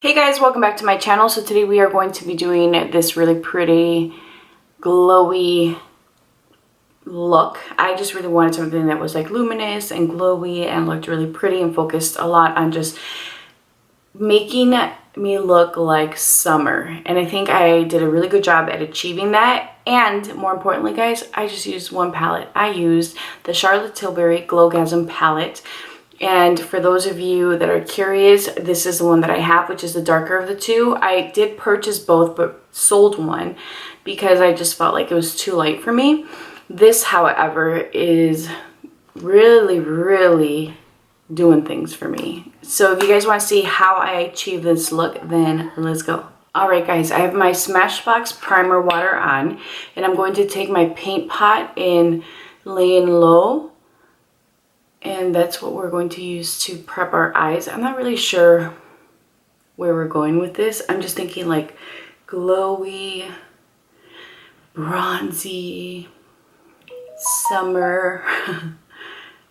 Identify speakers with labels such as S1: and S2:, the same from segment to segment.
S1: Hey guys, welcome back to my channel. So today we are going to be doing this really pretty glowy look. I just really wanted something that was like luminous and glowy and looked really pretty and focused a lot on just making me look like summer. And I think I did a really good job at achieving that. And more importantly, guys, I just used one palette. I used the Charlotte Tilbury Glowgasm palette. And for those of you that are curious, this is the one that I have, which is the darker of the two. I did purchase both, but sold one because I just felt like it was too light for me. This, however, is really doing things for me. So if you guys want to see how I achieve this look, then let's go. Alright guys, I have my Smashbox primer water on, and I'm going to take my paint pot in Laying Low. And that's what we're going to use to prep our eyes. I'm not really sure where we're going with this. I'm just thinking like glowy, bronzy, summer.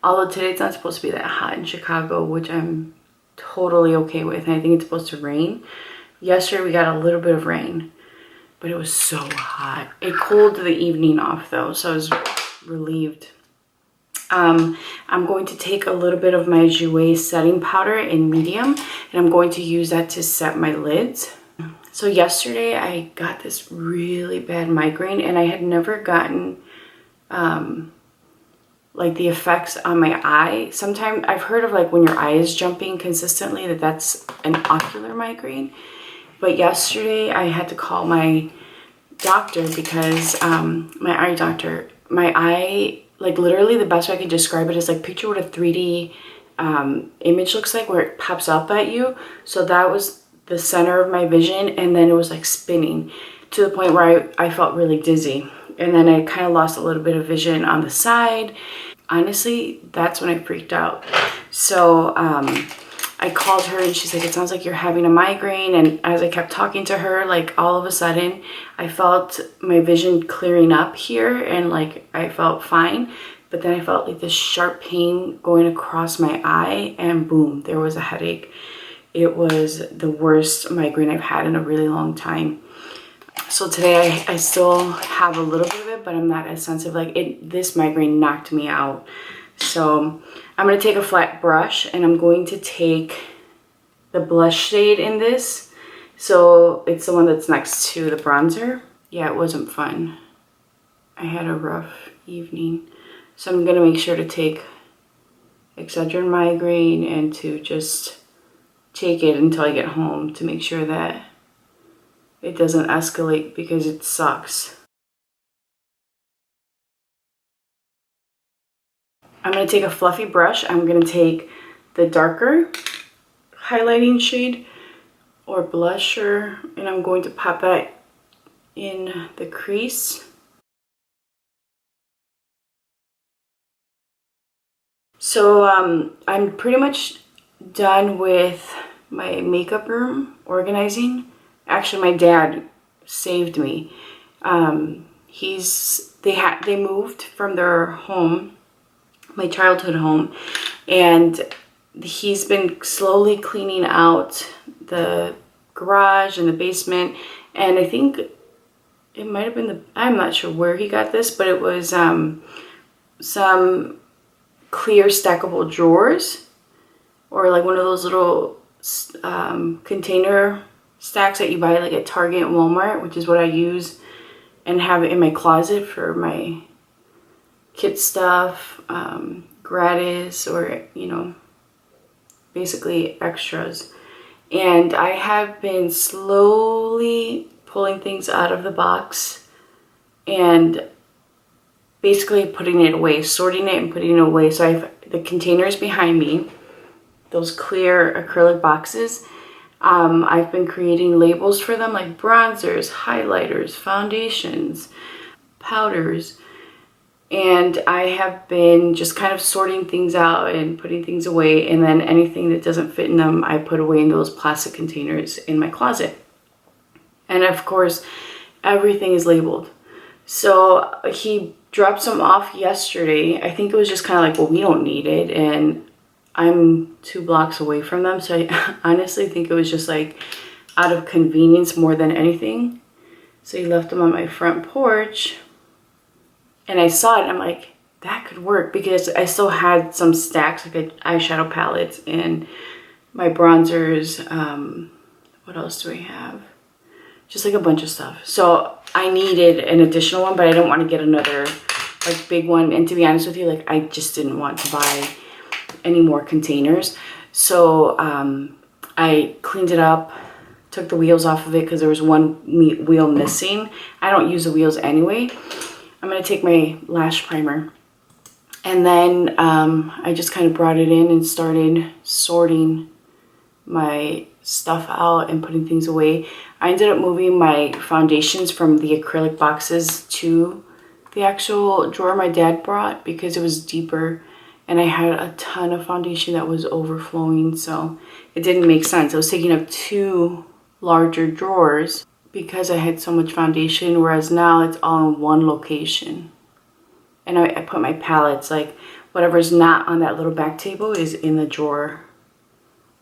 S1: Although today it's not supposed to be that hot in Chicago, which I'm totally okay with. And I think it's supposed to rain. Yesterday we got a little bit of rain, but it was so hot. It cooled the evening off though, so I was relieved. I'm going to take a little bit of my Jouer setting powder in medium, and I'm going to use that to set my lids. So yesterday I got this really bad migraine, and I had never gotten like the effects on my eye. Sometimes I've heard of like when your eye is jumping consistently that's an ocular migraine. But yesterday I had to call my doctor because my eye doctor, my eye, like literally the best way I could describe it is like picture what a 3D image looks like where it pops up at you. So that was the center of my vision, and then it was like spinning to the point where I felt really dizzy. And then I kind of lost a little bit of vision on the side. Honestly, that's when I freaked out. So I called her and she's like, it sounds like you're having a migraine. And as I kept talking to her, like all of a sudden I felt my vision clearing up here, and like I felt fine. But then I felt like this sharp pain going across my eye, and boom, there was a headache. It was the worst migraine I've had in a really long time. So today I still have a little bit of it, but I'm not as sensitive. Like this migraine knocked me out. So I'm going to take a flat brush, and I'm going to take the blush shade in this. So it's the one that's next to the bronzer. Yeah, it wasn't fun. I had a rough evening. So I'm going to make sure to take Excedrin migraine and to just take it until I get home to make sure that it doesn't escalate, because it sucks. I'm going to take a fluffy brush. I'm going to take the darker highlighting shade or blusher, and I'm going to pop that in the crease. So I'm pretty much done with my makeup room organizing. Actually, my dad saved me. They moved from their home, my childhood home, and he's been slowly cleaning out the garage and the basement. And I think it might have been I'm not sure where he got this, but it was some clear stackable drawers, or like one of those little container stacks that you buy like at Target and Walmart, which is what I use and have it in my closet for my kid stuff, gratis, or you know, basically extras. And I have been slowly pulling things out of the box and basically putting it away, sorting it and putting it away. So I have the containers behind me, those clear acrylic boxes. I've been creating labels for them, like bronzers, highlighters, foundations, powders. And I have been just kind of sorting things out and putting things away, and then anything that doesn't fit in them, I put away in those plastic containers in my closet. And of course, everything is labeled. So he dropped some off yesterday. I think it was just kind of like, well, we don't need it. And I'm 2 blocks away from them. So I honestly think it was just like out of convenience more than anything. So he left them on my front porch. And I saw it and I'm like, that could work, because I still had some stacks, like eyeshadow palettes and my bronzers. What else do I have? Just like a bunch of stuff. So I needed an additional one, but I didn't want to get another like big one. And to be honest with you, like I just didn't want to buy any more containers. So I cleaned it up, took the wheels off of it because there was one wheel missing. I don't use the wheels anyway. I'm going to take my lash primer. And then I just kind of brought it in and started sorting my stuff out and putting things away. I ended up moving my foundations from the acrylic boxes to the actual drawer my dad brought because it was deeper and I had a ton of foundation that was overflowing, so it didn't make sense. I was taking up 2 larger drawers because I had so much foundation, whereas now it's all in one location. And I put my palettes, like whatever's not on that little back table is in the drawer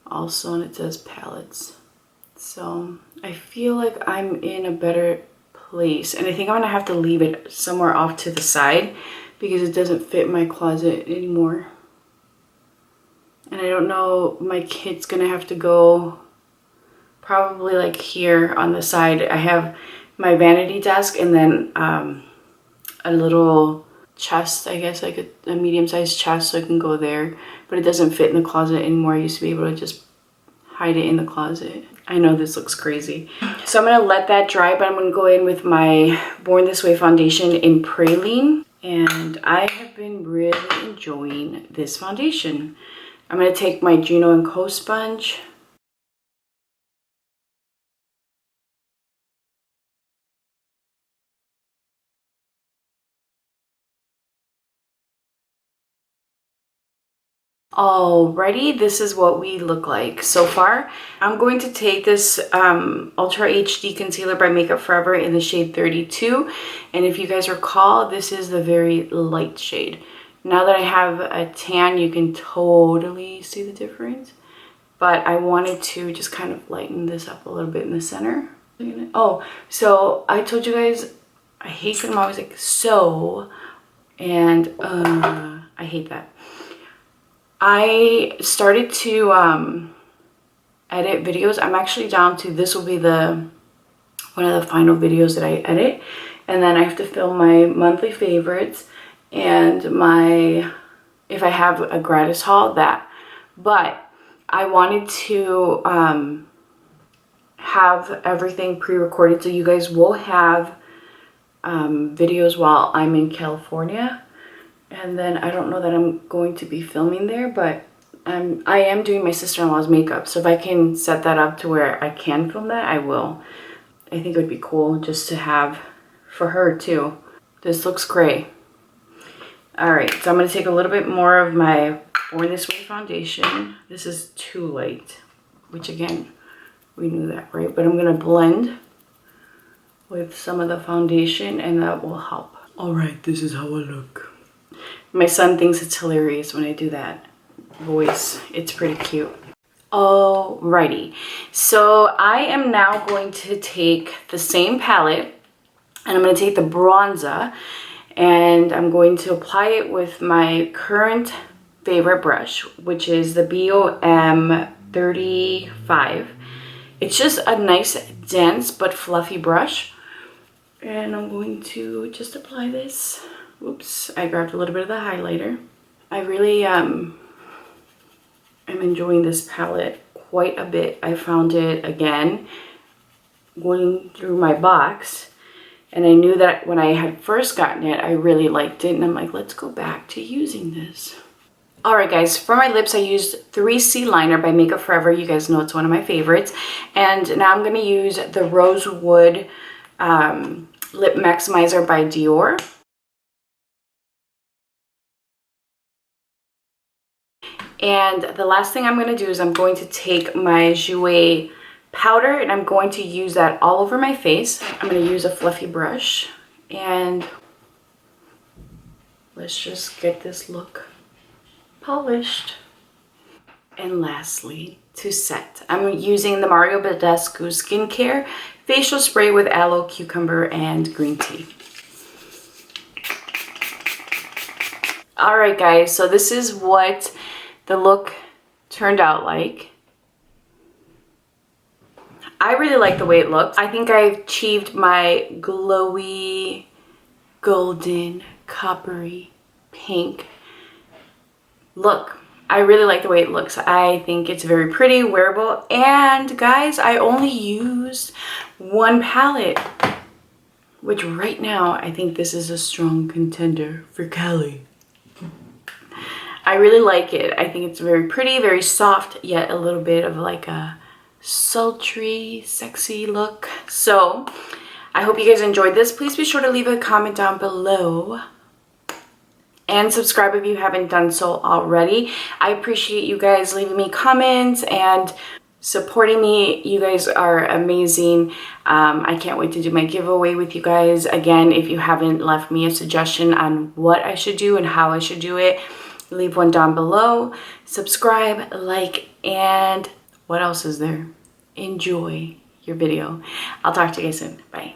S1: also, and it says palettes. So I feel like I'm in a better place, and I think I'm gonna have to leave it somewhere off to the side because it doesn't fit my closet anymore. And I don't know, my kid's gonna have to go probably like here on the side. I have my vanity desk and then a little chest, I guess, like a medium-sized chest, so I can go there, but it doesn't fit in the closet anymore. I used to be able to just hide it in the closet. I know this looks crazy. So I'm gonna let that dry, but I'm gonna go in with my Born This Way foundation in Praline, and I have been really enjoying this foundation. I'm gonna take my Juno & Co sponge. Alrighty, this is what we look like so far. I'm going to take this Ultra HD Concealer by Makeup Forever in the shade 32. And if you guys recall, this is the very light shade. Now that I have a tan, you can totally see the difference. But I wanted to just kind of lighten this up a little bit in the center. Oh, so I told you guys, I hate when I'm always like, so, and I hate that. I started to edit videos. I'm actually down to, this will be one of the final videos that I edit, and then I have to film my monthly favorites and my, if I have a gratis haul, that. But I wanted to have everything pre-recorded, so you guys will have videos while I'm in California. And then I don't know that I'm going to be filming there, but I am doing my sister-in-law's makeup. So if I can set that up to where I can film that, I will. I think it would be cool just to have for her too. This looks great. Alright, so I'm going to take a little bit more of my Born This Way foundation. This is too light, which again, we knew that, right? But I'm going to blend with some of the foundation and that will help. Alright, this is how I look. My son thinks it's hilarious when I do that voice. It's pretty cute. Alrighty, so I am now going to take the same palette and I'm going to take the bronzer and I'm going to apply it with my current favorite brush, which is the BOM 35. It's just a nice, dense but fluffy brush. And I'm going to just apply this. Oops, I grabbed a little bit of the highlighter. I really am enjoying this palette quite a bit. I found it again going through my box, and I knew that when I had first gotten it, I really liked it, and I'm like, let's go back to using this. Alright guys, for my lips I used 3C Liner by Makeup Forever. You guys know it's one of my favorites. And now I'm going to use the Rosewood Lip Maximizer by Dior. And the last thing I'm going to do is I'm going to take my Jouer powder and I'm going to use that all over my face. I'm going to use a fluffy brush and let's just get this look polished. And lastly, to set, I'm using the Mario Badescu Skincare Facial Spray with Aloe, Cucumber, and Green Tea. Alright guys, so this is what the look turned out like. I really like the way it looks. I think I achieved my glowy, golden, coppery, pink look. I really like the way it looks. I think it's very pretty, wearable, and guys, I only used one palette, which right now I think this is a strong contender for Cali. I really like it. I think it's very pretty, very soft, yet a little bit of like a sultry, sexy look. So I hope you guys enjoyed this. Please be sure to leave a comment down below and subscribe if you haven't done so already. I appreciate you guys leaving me comments and supporting me. You guys are amazing. I can't wait to do my giveaway with you guys. Again, if you haven't left me a suggestion on what I should do and how I should do it, leave one down below. Subscribe, like, and what else is there? Enjoy your video. I'll talk to you guys soon. Bye.